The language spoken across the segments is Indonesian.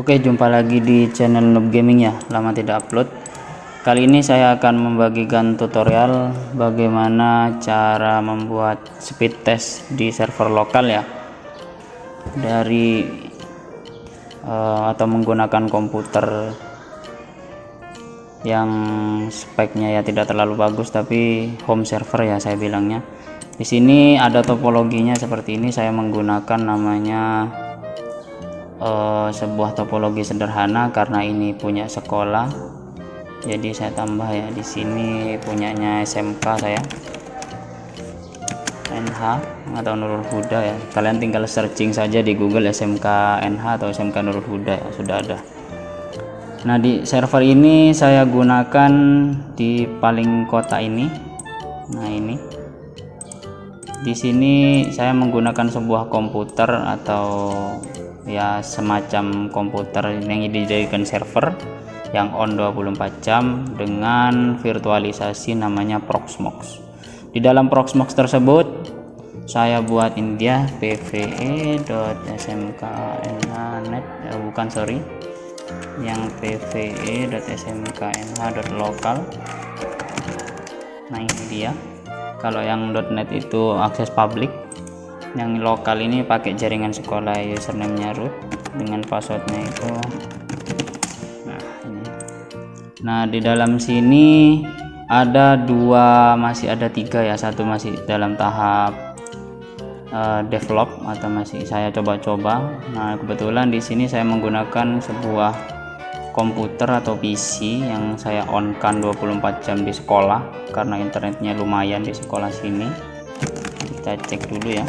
Oke, jumpa lagi di channel Noob Gaming ya. Lama tidak upload. Kali ini saya akan membagikan tutorial bagaimana cara membuat speed test di server lokal ya. Dari atau menggunakan komputer yang speknya ya tidak terlalu bagus, tapi home server ya saya bilangnya. Di sini ada topologinya seperti ini. Saya menggunakan namanya sebuah topologi sederhana karena ini punya sekolah, jadi saya tambah ya. Di sini punyanya SMK saya, NH atau Nurul Huda ya. Kalian tinggal searching saja di Google SMK NH atau SMK Nurul Huda ya, sudah ada. Nah, di server ini saya gunakan di paling kota ini. Nah, ini di sini saya menggunakan sebuah komputer atau ya semacam komputer yang dijadikan server yang on 24 jam dengan virtualisasi namanya Proxmox. Di dalam Proxmox tersebut saya buat ini dia pve.smknh.net bukan, sorry, yang pve.smknh.local. Nah, ini dia. Kalau yang .net itu akses publik, yang lokal ini pakai jaringan sekolah, username-nya root dengan passwordnya itu. Nah, ini. Nah, di dalam sini ada masih ada tiga ya. Satu masih dalam tahap develop atau masih saya coba-coba. Nah, kebetulan di sini saya menggunakan sebuah komputer atau PC yang saya on kan 24 jam di sekolah karena internetnya lumayan di sekolah sini. Kita cek dulu ya,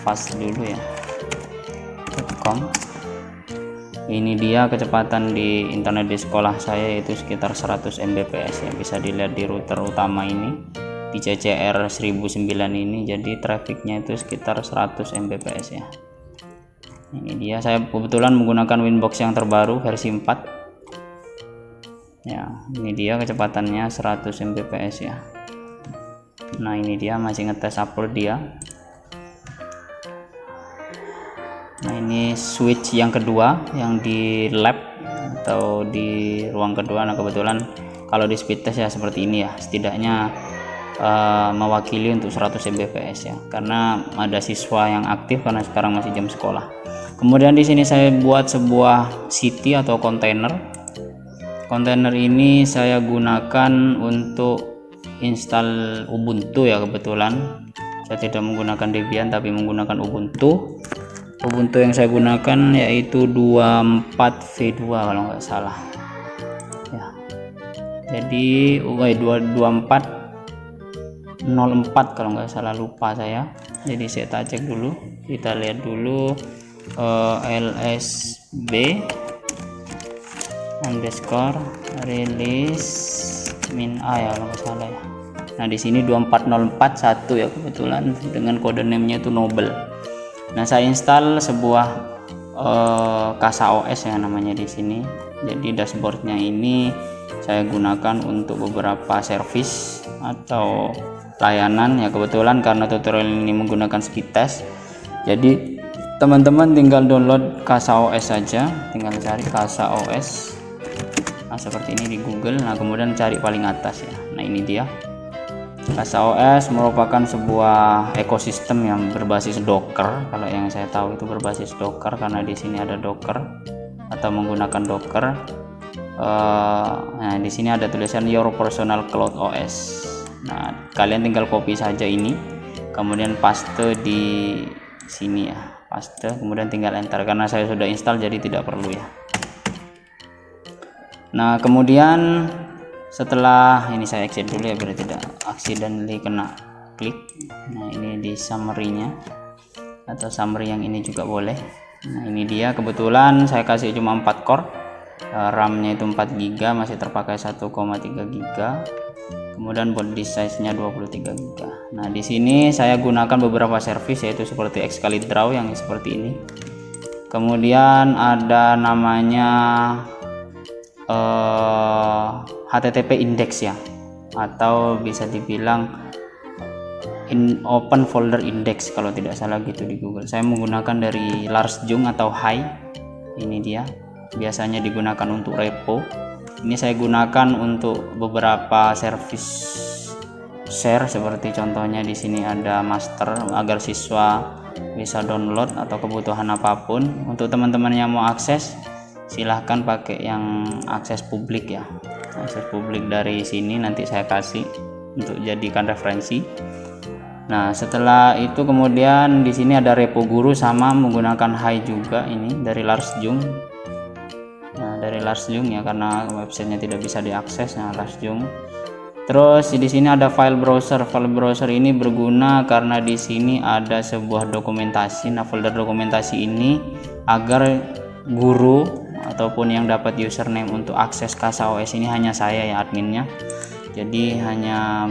pas dulu ya, .com. Ini dia kecepatan di internet di sekolah saya, yaitu sekitar 100 Mbps ya. Bisa dilihat di router utama ini di CCR 1009 ini, jadi trafficnya itu sekitar 100 Mbps ya. Ini dia, saya kebetulan menggunakan Winbox yang terbaru versi 4 ya. Ini dia kecepatannya 100 Mbps ya. Nah, ini dia masih ngetes upload dia. Nah, ini switch yang kedua yang di lab atau di ruang kedua. Nah, kebetulan kalau di speed test ya seperti ini ya, setidaknya mewakili untuk 100 Mbps ya, karena ada siswa yang aktif karena sekarang masih jam sekolah. Kemudian di sini saya buat sebuah city atau kontainer. Kontainer ini saya gunakan untuk install Ubuntu ya. Kebetulan saya tidak menggunakan Debian tapi menggunakan Ubuntu. Ubuntu yang saya gunakan yaitu 24v2 kalau nggak salah ya. Jadi 2404 kalau nggak salah, lupa saya. Jadi saya cek dulu, kita lihat dulu lsb underscore release min a ya kalau nggak salah ya. Nah, di sini 24041 ya, kebetulan dengan kode name-nya itu Nobel. Nah, saya install sebuah KSOS ya namanya di sini. Jadi dashboardnya ini saya gunakan untuk beberapa service atau layanan ya. Kebetulan karena tutorial ini menggunakan speed test, jadi teman-teman tinggal download KSOS saja, tinggal cari KSOS. Nah, seperti ini di Google. Nah, kemudian cari paling atas ya. Nah, ini dia. KSOS merupakan sebuah ekosistem yang berbasis Docker. Kalau yang saya tahu itu berbasis Docker karena di sini ada Docker atau menggunakan Docker. Nah, di sini ada tulisan Your Personal Cloud OS. Nah, kalian tinggal copy saja ini, kemudian paste di sini ya, paste, kemudian tinggal enter. Karena saya sudah install jadi tidak perlu ya. Nah, kemudian setelah ini saya exit dulu ya biar tidak accidentally kena klik. Nah, ini di summary-nya atau summary yang ini juga boleh. Nah, ini dia, kebetulan saya kasih cuma 4 core, RAM-nya itu 4 GB, masih terpakai 1,3 GB. Kemudian body size-nya 23 GB. Nah, di sini saya gunakan beberapa service yaitu seperti xCalidraw yang seperti ini. Kemudian ada namanya HTTP index ya, atau bisa dibilang open folder index kalau tidak salah gitu di Google. Saya menggunakan dari Lars Jung atau Hai. Ini dia biasanya digunakan untuk repo. Ini saya gunakan untuk beberapa service share, seperti contohnya di sini ada master agar siswa bisa download atau kebutuhan apapun. Untuk teman-teman yang mau akses, silahkan pakai yang akses publik ya. Akses publik dari sini nanti saya kasih untuk jadikan referensi. Nah, setelah itu kemudian di sini ada repo guru sama menggunakan Hai juga, ini dari Lars Jung. Nah, dari Lars Jung ya, karena websitenya tidak bisa diakses. Nah, Lars Jung. Terus di sini ada file browser. File browser ini berguna karena di sini ada sebuah dokumentasi. Nah, folder dokumentasi ini agar guru ataupun yang dapat username untuk akses Kasa OS ini hanya saya ya, adminnya. Jadi hanya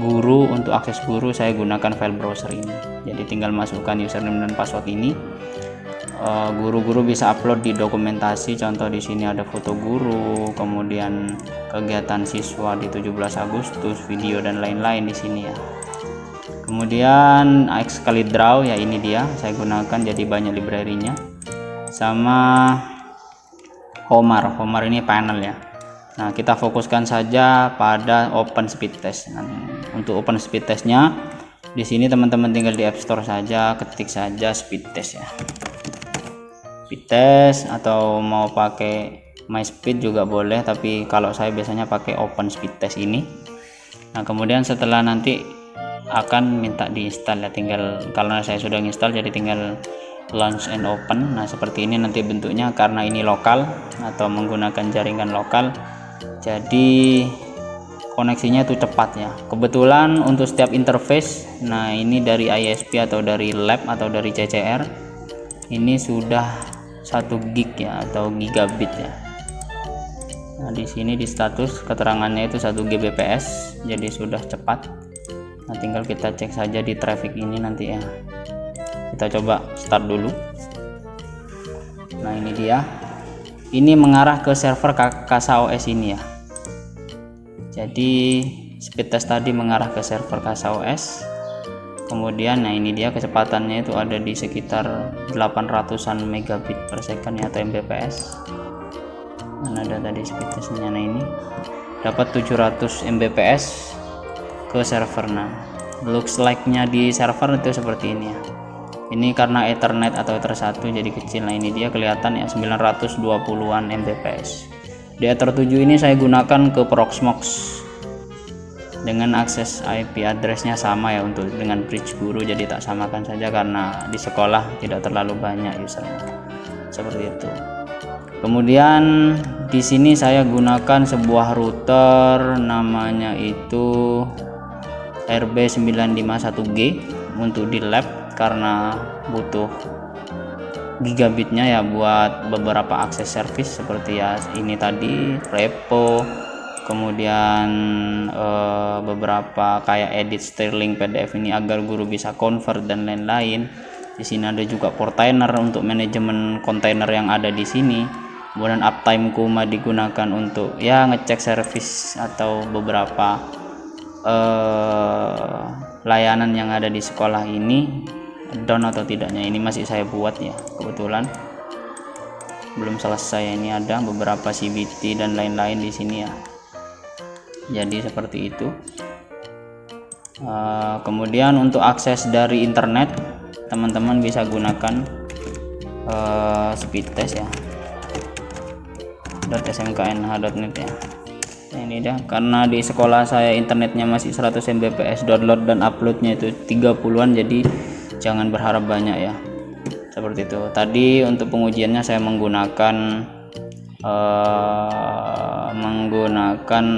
guru, untuk akses guru saya gunakan file browser ini. Jadi tinggal masukkan username dan password ini. Guru-guru bisa upload di dokumentasi. Contoh di sini ada foto guru, kemudian kegiatan siswa di 17 Agustus, video dan lain-lain di sini ya. Kemudian Xcalidraw ya, ini dia saya gunakan, jadi banyak library-nya. Sama Homar ini panel ya. Nah, kita fokuskan saja pada open speed test. Nah, untuk open speed testnya di sini teman-teman tinggal di App Store saja, ketik saja speed test ya. Speed test, atau mau pakai My Speed juga boleh, tapi kalau saya biasanya pakai open speed test ini. Nah, kemudian setelah nanti akan minta diinstal ya, tinggal, karena saya sudah install jadi tinggal launch and open. Nah, seperti ini nanti bentuknya, karena ini lokal atau menggunakan jaringan lokal, jadi koneksinya itu cepat ya. Kebetulan untuk setiap interface, nah ini dari ISP atau dari lab atau dari CCR, ini sudah 1 gig ya, atau gigabit ya. Nah, di sini di status keterangannya itu 1 Gbps, jadi sudah cepat. Nah, tinggal kita cek saja di traffic ini nanti ya. Kita coba start dulu. Nah, ini dia. Ini mengarah ke server Kasa OS ini ya. Jadi speed test tadi mengarah ke server Kasa OS. Kemudian nah ini dia kecepatannya itu ada di sekitar 800-an megabit per second ya, atau Mbps. Mana ada tadi speed testnya. Nah, ini dapat 700 Mbps ke server. Nah, looks like-nya di server itu seperti ini ya. Ini karena Ethernet atau Ether 1 jadi kecil. Nah, ini dia kelihatan ya, 920-an Mbps. Di Ether 7 ini saya gunakan ke Proxmox dengan akses IP address-nya sama ya, untuk dengan bridge guru, jadi tak samakan saja karena di sekolah tidak terlalu banyak usernya. Seperti itu. Kemudian di sini saya gunakan sebuah router, namanya itu RB951G untuk di lab, karena butuh gigabitnya ya buat beberapa akses service seperti ya ini tadi, repo, kemudian beberapa kayak edit styling PDF ini agar guru bisa convert dan lain-lain. Di sini ada juga Portainer untuk manajemen kontainer yang ada di sini. Kemudian Uptime Kuma digunakan untuk ya ngecek service atau beberapa layanan yang ada di sekolah ini down atau tidaknya. Ini masih saya buat ya, kebetulan belum selesai. Ini ada beberapa CBT dan lain-lain di sini ya. Jadi seperti itu. Kemudian untuk akses dari internet, teman-teman bisa gunakan speed test ya, .smknh.net ya. Nah, ini dah, karena di sekolah saya internetnya masih 100 Mbps, download dan uploadnya itu 30-an, jadi jangan berharap banyak ya. Seperti itu. Tadi untuk pengujiannya saya menggunakan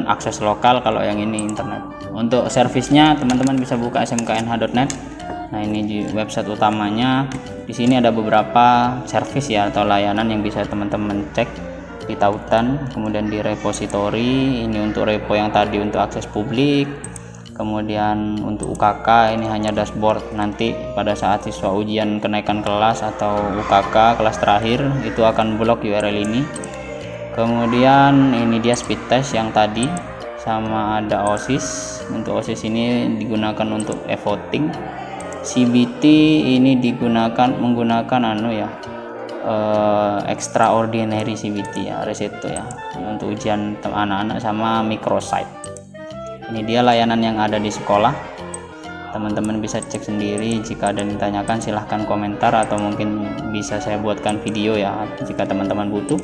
akses lokal, kalau yang ini internet. Untuk servisnya teman-teman bisa buka smknh.net. Nah, ini di website utamanya. Di sini ada beberapa service ya atau layanan yang bisa teman-teman cek di tautan. Kemudian di repository, ini untuk repo yang tadi untuk akses publik. Kemudian untuk UKK ini hanya dashboard, nanti pada saat siswa ujian kenaikan kelas atau UKK kelas terakhir itu akan blok URL ini. Kemudian ini dia speed test yang tadi, sama ada OSIS. Untuk OSIS ini digunakan untuk e-voting. CBT ini menggunakan extraordinary CBT ya, Reseto ya, untuk ujian anak-anak sama microsite. Ini dia layanan yang ada di sekolah. Teman-teman bisa cek sendiri. Jika ada yang ditanyakan silahkan komentar, atau mungkin bisa saya buatkan video ya jika teman-teman butuh.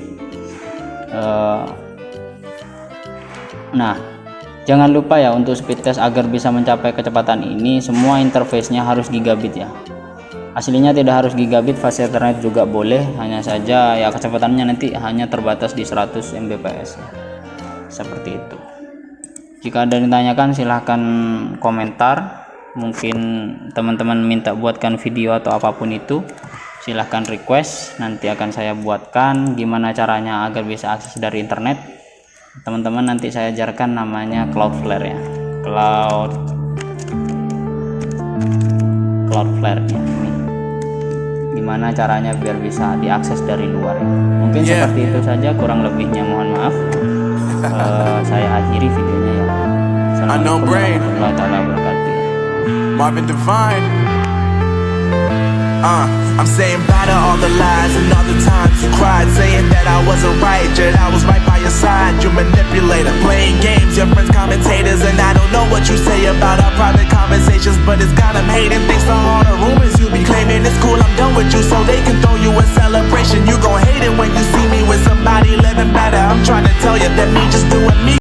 Nah, jangan lupa ya, untuk speed test agar bisa mencapai kecepatan ini semua interface-nya harus gigabit ya. Aslinya tidak harus gigabit, fast ethernet juga boleh, hanya saja ya kecepatannya nanti hanya terbatas di 100 Mbps ya. Seperti itu. Jika ada yang ditanyakan silahkan komentar. Mungkin teman-teman minta buatkan video atau apapun itu, silahkan request, nanti akan saya buatkan. Gimana caranya agar bisa akses dari internet, teman-teman nanti saya ajarkan, namanya Cloudflare ya, Cloudflare ya. Ini gimana caranya biar bisa diakses dari luar ya. Mungkin seperti itu saja, kurang lebihnya mohon maaf. Saya akhiri videonya ya. Assalamualaikum warahmatullahi wabarakatuh. Marvin Divine. I'm saying bye to all the lies and all the times you cried, saying that I wasn't right, yet I was right by your side. You manipulator, playing games, your friends commentators, and I don't know what you say about our private conversations, but it's got them hating thanks to all the rumors you be claiming. It's cool, I'm done with you, so they can throw you a celebration. You gon' hate it when you see me with somebody living better. I'm trying to tell you that me just doing me